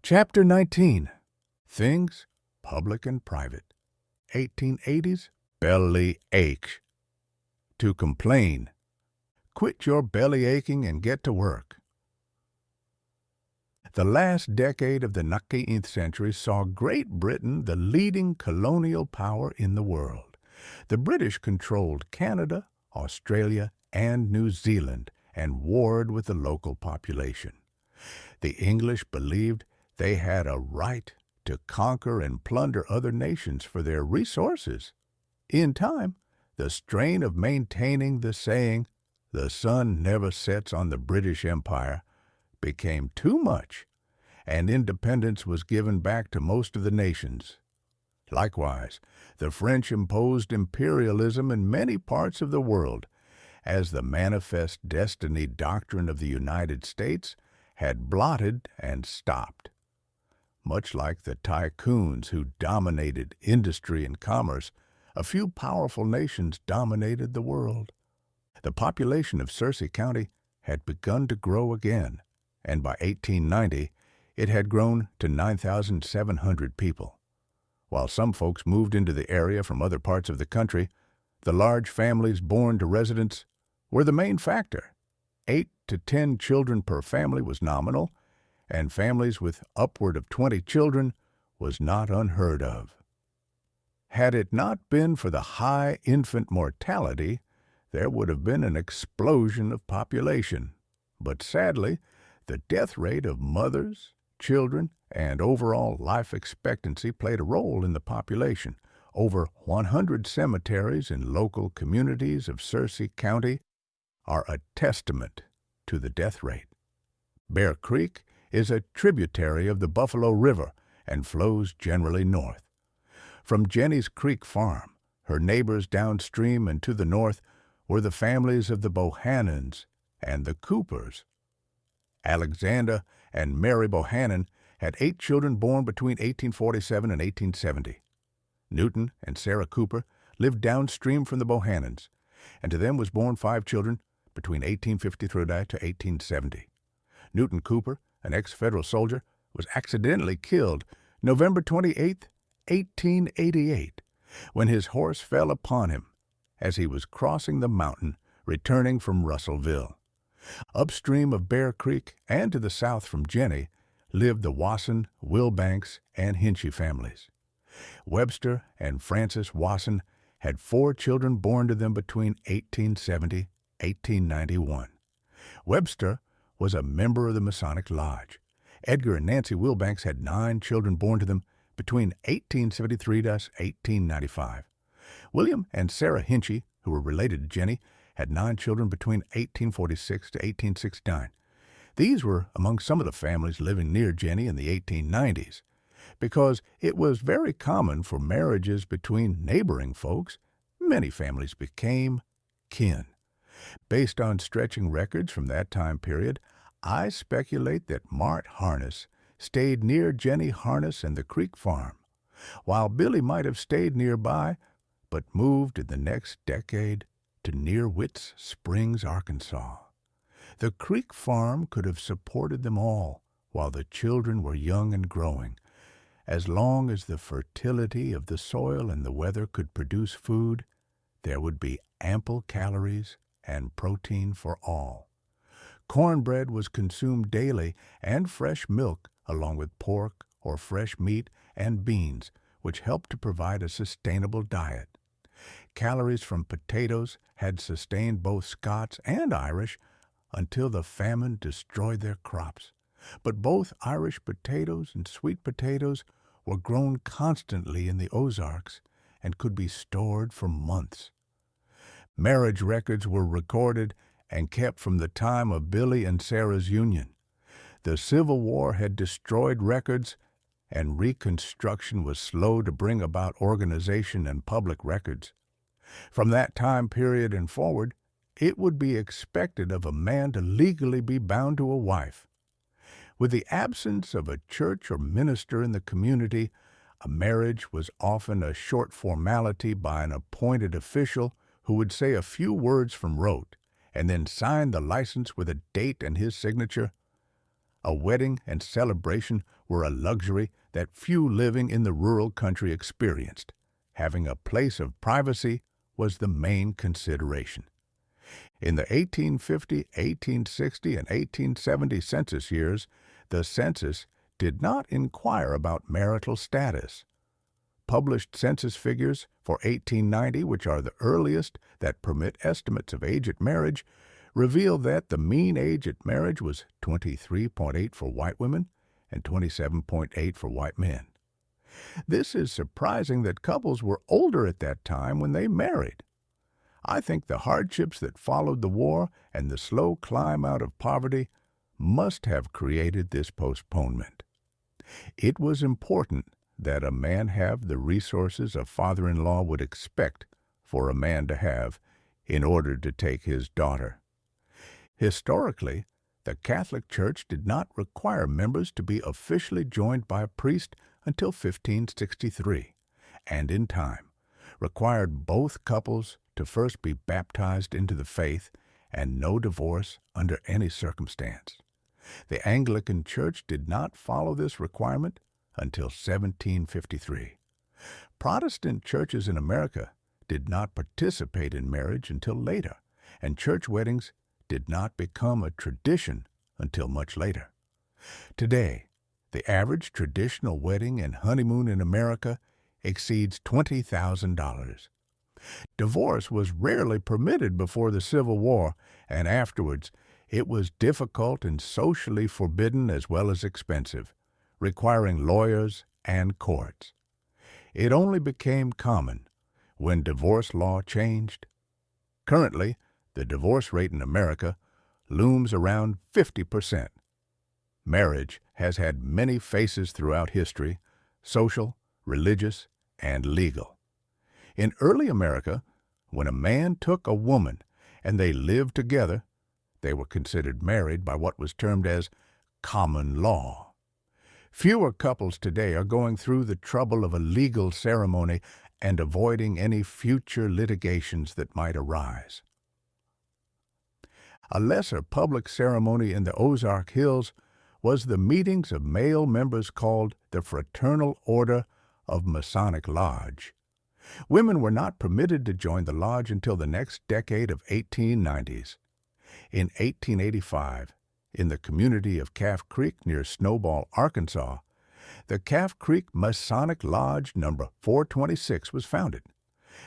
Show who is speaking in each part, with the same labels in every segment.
Speaker 1: Chapter 19. Things, Public and Private. 1880s, belly ache. To complain. Quit your belly aching and get to work. The last decade of the 19th century saw Great Britain the leading colonial power in the world. The British controlled Canada, Australia, and New Zealand and warred with the local population. The English believed they had a right to conquer and plunder other nations for their resources. In time, the strain of maintaining the saying, "The sun never sets on the British Empire," became too much, and independence was given back to most of the nations. Likewise, the French imposed imperialism in many parts of the world, as the manifest destiny doctrine of the United States had blotted and stopped. Much like the tycoons who dominated industry and commerce, a few powerful nations dominated the world. The population of Searcy County had begun to grow again, and by 1890 it had grown to 9,700 people. While some folks moved into the area from other parts of the country, the large families born to residents were the main factor. 8 to 10 children per family was nominal, and families with upward of 20 children was not unheard of. Had it not been for the high infant mortality, there would have been an explosion of population. But sadly, the death rate of mothers, children, and overall life expectancy played a role in the population. Over 100 cemeteries in local communities of Searcy County are a testament to the death rate. Bear Creek is a tributary of the Buffalo River and flows generally north. From Jenny's Creek Farm, her neighbors downstream and to the north were the families of the Bohannons and the Coopers. Alexander and Mary Bohannon had 8 children born between 1847 and 1870. Newton and Sarah Cooper lived downstream from the Bohannons, and to them was born 5 children between 1853 to 1870. Newton Cooper, an ex-federal soldier, was accidentally killed November 28, 1888, when his horse fell upon him as he was crossing the mountain returning from Russellville. Upstream of Bear Creek and to the south from Jenny lived the Wasson, Wilbanks, and Hinchy families. Webster and Frances Wasson had 4 children born to them between 1870 and 1891. Webster was a member of the Masonic Lodge. Edgar and Nancy Wilbanks had 9 children born to them between 1873 to 1895. William and Sarah Hinchy, who were related to Jenny, had 9 children between 1846 to 1869. These were among some of the families living near Jenny in the 1890s. Because it was very common for marriages between neighboring folks, many families became kin. Based on stretching records from that time period, I speculate that Mart Harness stayed near Jenny Harness and the Creek Farm, while Billy might have stayed nearby, but moved in the next decade to near Witts Springs, Arkansas. The Creek Farm could have supported them all while the children were young and growing. As long as the fertility of the soil and the weather could produce food, there would be ample calories and protein for all. Cornbread was consumed daily, and fresh milk, along with pork or fresh meat and beans, which helped to provide a sustainable diet. Calories from potatoes had sustained both Scots and Irish until the famine destroyed their crops. But both Irish potatoes and sweet potatoes were grown constantly in the Ozarks and could be stored for months. Marriage records were recorded and kept from the time of Billy and Sarah's union. The Civil War had destroyed records, and Reconstruction was slow to bring about organization and public records. From that time period and forward, it would be expected of a man to legally be bound to a wife. With the absence of a church or minister in the community, a marriage was often a short formality by an appointed official who would say a few words from rote and then sign the license with a date and his signature. A wedding and celebration were a luxury that few living in the rural country experienced. Having a place of privacy was the main consideration. In the 1850, 1860, and 1870 census years, the census did not inquire about marital status. Published census figures for 1890, which are the earliest that permit estimates of age at marriage, reveal that the mean age at marriage was 23.8 for white women and 27.8 for white men. This is surprising that couples were older at that time when they married. I think the hardships that followed the war and the slow climb out of poverty must have created this postponement. It was important that a man have the resources a father-in-law would expect for a man to have in order to take his daughter. Historically, the Catholic Church did not require members to be officially joined by a priest until 1563, and in time, required both couples to first be baptized into the faith and no divorce under any circumstance. The Anglican Church did not follow this requirement until 1753. Protestant churches in America did not participate in marriage until later, and church weddings did not become a tradition until much later. Today, the average traditional wedding and honeymoon in America exceeds $20,000. Divorce was rarely permitted before the Civil War, and afterwards it was difficult and socially forbidden as well as expensive, requiring lawyers and courts. It only became common when divorce law changed. Currently, the divorce rate in America looms around 50%. Marriage has had many faces throughout history, social, religious, and legal. In early America, when a man took a woman and they lived together, they were considered married by what was termed as common law. Fewer couples today are going through the trouble of a legal ceremony and avoiding any future litigations that might arise. A lesser public ceremony in the Ozark Hills was the meetings of male members called the Fraternal Order of Masonic Lodge. Women were not permitted to join the lodge until the next decade of 1890s. In 1885, in the community of Calf Creek near Snowball, Arkansas, the Calf Creek Masonic Lodge No. 426 was founded.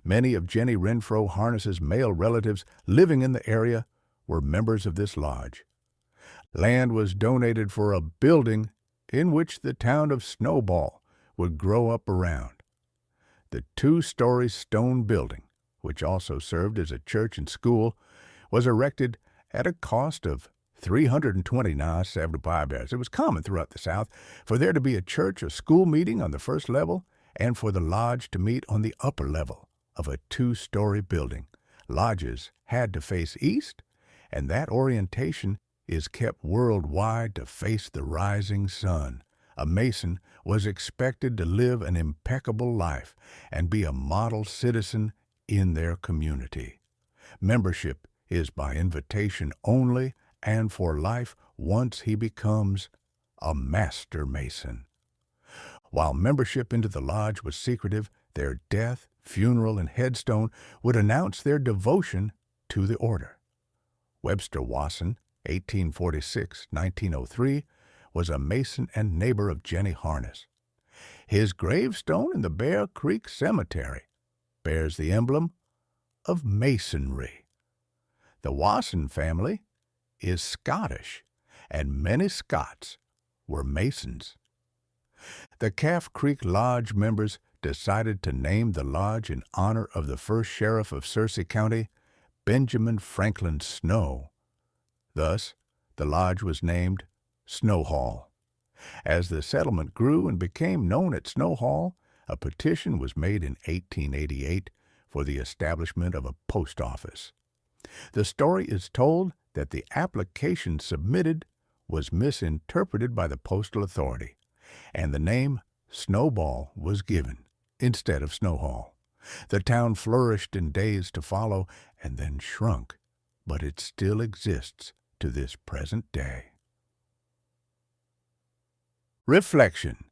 Speaker 1: Many of Jenny Renfro Harness's male relatives living in the area were members of this lodge. Land was donated for a building in which the town of Snowball would grow up around. The two-story stone building, which also served as a church and school, was erected at a cost of $329.75. It was common throughout the South for there to be a church or school meeting on the first level and for the lodge to meet on the upper level of a two-story building. Lodges had to face east, and that orientation is kept worldwide to face the rising sun. A Mason was expected to live an impeccable life and be a model citizen in their community. Membership is by invitation only and for life once he becomes a Master Mason. While membership into the lodge was secretive, their death, funeral, and headstone would announce their devotion to the order. Webster Wasson, 1846-1903, was a Mason and neighbor of Jenny Harness. His gravestone in the Bear Creek Cemetery bears the emblem of Masonry. The Wasson family is Scottish, and many Scots were Masons. The Calf Creek Lodge members decided to name the lodge in honor of the first sheriff of Searcy County, Benjamin Franklin Snow. Thus, the lodge was named Snow Hall. As the settlement grew and became known at Snow Hall, a petition was made in 1888 for the establishment of a post office. The story is told that the application submitted was misinterpreted by the postal authority, and the name Snowball was given instead of Snow Hall. The town flourished in days to follow and then shrunk, but it still exists to this present day. Reflection.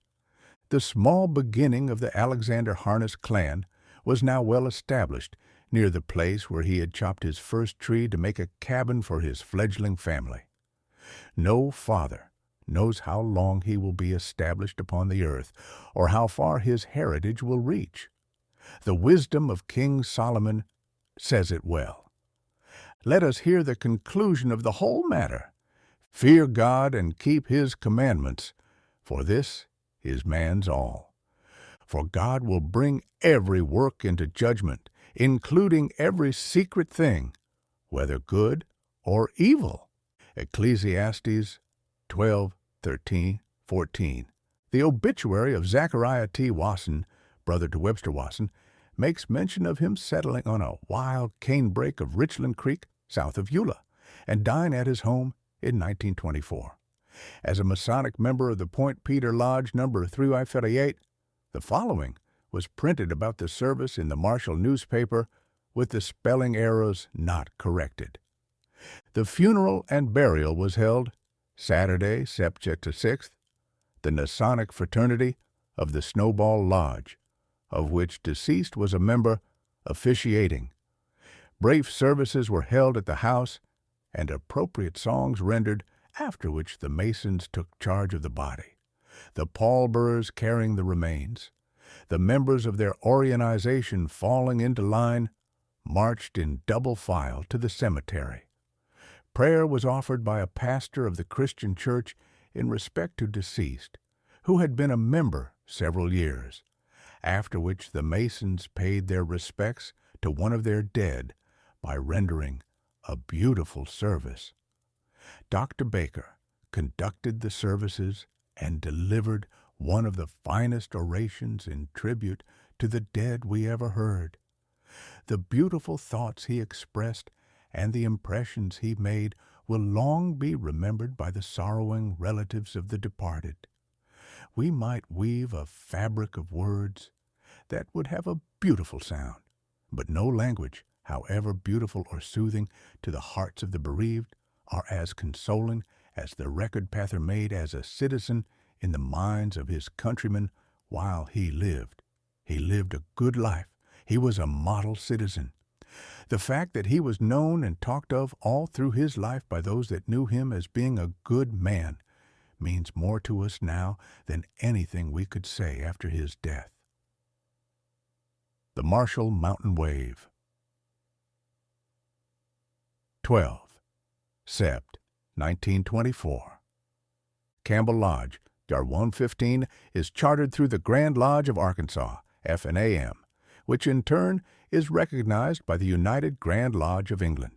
Speaker 1: The small beginning of the Alexander Harness clan was now well established near the place where he had chopped his first tree to make a cabin for his fledgling family. No father knows how long he will be established upon the earth, or how far his heritage will reach. The wisdom of King Solomon says it well. Let us hear the conclusion of the whole matter. Fear God and keep his commandments, for this is man's all. For God will bring every work into judgment, including every secret thing, whether good or evil. Ecclesiastes 12:13-14. The obituary of Zechariah T. Wasson, brother to Webster Wasson, makes mention of him settling on a wild canebrake of Richland Creek, south of Eula, and dying at his home in 1924. As a Masonic member of the Point Peter Lodge No. 3Y38, the following was printed about the service in the Marshall newspaper with the spelling errors not corrected. The funeral and burial was held Saturday, September 6th, the Masonic Fraternity of the Snowball Lodge, of which deceased was a member, officiating. Brief services were held at the house and appropriate songs rendered, after which the Masons took charge of the body, the pallbearers carrying the remains. The members of their organization, falling into line, marched in double file to the cemetery. Prayer was offered by a pastor of the Christian church in respect to deceased, who had been a member several years, after which the Masons paid their respects to one of their dead by rendering a beautiful service. Dr. Baker conducted the services and delivered one of the finest orations in tribute to the dead we ever heard. The beautiful thoughts he expressed and the impressions he made will long be remembered by the sorrowing relatives of the departed. We might weave a fabric of words that would have a beautiful sound, but no language, however beautiful or soothing to the hearts of the bereaved, are as consoling as the record Pather made as a citizen in the minds of his countrymen while he lived. He lived a good life. He was a model citizen. The fact that he was known and talked of all through his life by those that knew him as being a good man means more to us now than anything we could say after his death. The Marshall Mountain Wave. 12. Sept. 1924. Campbell Lodge, Yard 115, is chartered through the Grand Lodge of Arkansas, FNAM, which in turn is recognized by the United Grand Lodge of England.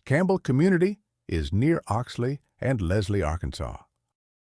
Speaker 1: Campbell Community is near Oxley and Leslie, Arkansas.